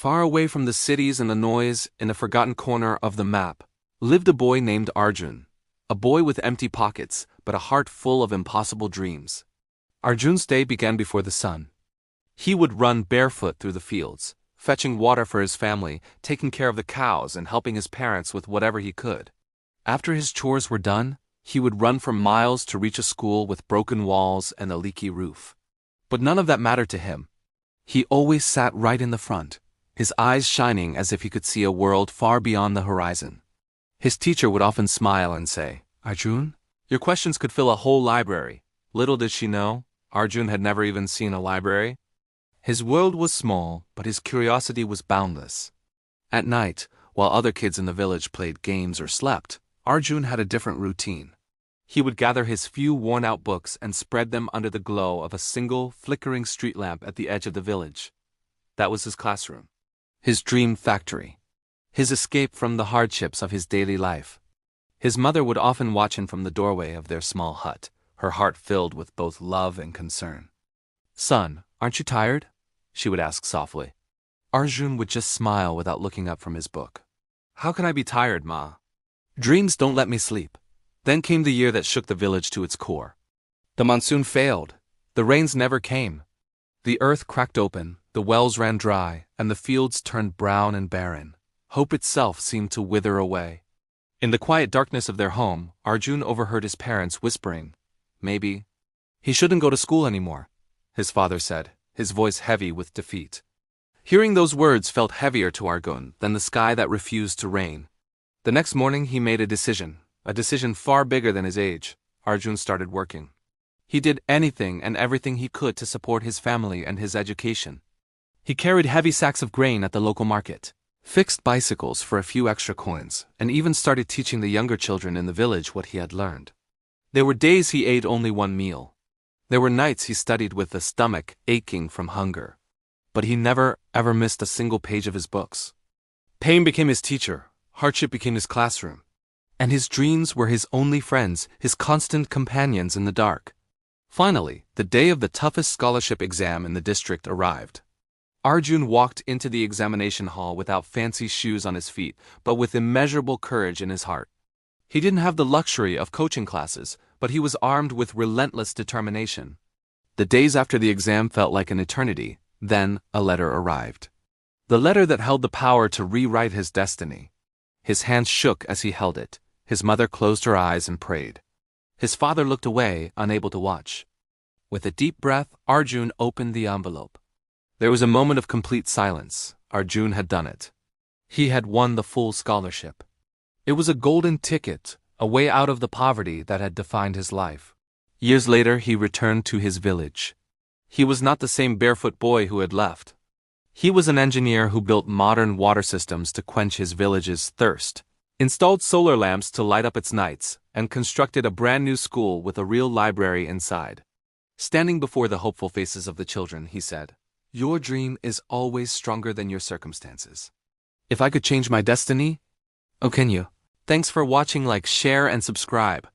far away from the cities and the noise, in a forgotten corner of the map, lived a boy named Arjun. A boy with empty pockets, but a heart full of impossible dreams. Arjun's day began before the sun. He would run barefoot through the fields, fetching water for his family, taking care of the cows, and helping his parents with whatever he could. After his chores were done, he would run for miles to reach a school with broken walls and a leaky roof. But none of that mattered to him. He always sat right in the front, his eyes shining as if he could see a world far beyond the horizon. His teacher would often smile and say, "Arjun, your questions could fill a whole library." Little did she know, Arjun had never even seen a library. His world was small, but his curiosity was boundless. At night, while other kids in the village played games or slept, Arjun had a different routine. He would gather his few worn-out books and spread them under the glow of a single, flickering street lamp at the edge of the village. That was his classroom. His dream factory. His escape from the hardships of his daily life. His mother would often watch him from the doorway of their small hut, her heart filled with both love and concern. "Son, aren't you tired?" she would ask softly. Arjun would just smile without looking up from his book. "How can I be tired, Ma? Dreams don't let me sleep." Then came the year that shook the village to its core. The monsoon failed. The rains never came. The earth cracked open, the wells ran dry, and the fields turned brown and barren. Hope itself seemed to wither away. In the quiet darkness of their home, Arjun overheard his parents whispering, "Maybe he shouldn't go to school anymore," his father said, his voice heavy with defeat. Hearing those words felt heavier to Arjun than the sky that refused to rain. The next morning he made a decision far bigger than his age. Arjun started working. He did anything and everything he could to support his family and his education. He carried heavy sacks of grain at the local market, fixed bicycles for a few extra coins, and even started teaching the younger children in the village what he had learned. There were days he ate only one meal. There were nights he studied with a stomach aching from hunger. But he never, ever missed a single page of his books. Pain became his teacher, hardship became his classroom. And his dreams were his only friends, his constant companions in the dark. Finally, the day of the toughest scholarship exam in the district arrived. Arjun walked into the examination hall without fancy shoes on his feet, but with immeasurable courage in his heart. He didn't have the luxury of coaching classes, but he was armed with relentless determination. The days after the exam felt like an eternity. Then a letter arrived. The letter that held the power to rewrite his destiny. His hands shook as he held it. His mother closed her eyes and prayed. His father looked away, unable to watch. With a deep breath, Arjun opened the envelope. There was a moment of complete silence. Arjun had done it. He had won the full scholarship. It was a golden ticket, a way out of the poverty that had defined his life. Years later, he returned to his village. He was not the same barefoot boy who had left. He was an engineer who built modern water systems to quench his village's thirst, installed solar lamps to light up its nights, and constructed a brand new school with a real library inside. Standing before the hopeful faces of the children, he said, "Your dream is always stronger than your circumstances. If I could change my destiny, oh, can you?" Thanks for watching. Like, share, and subscribe.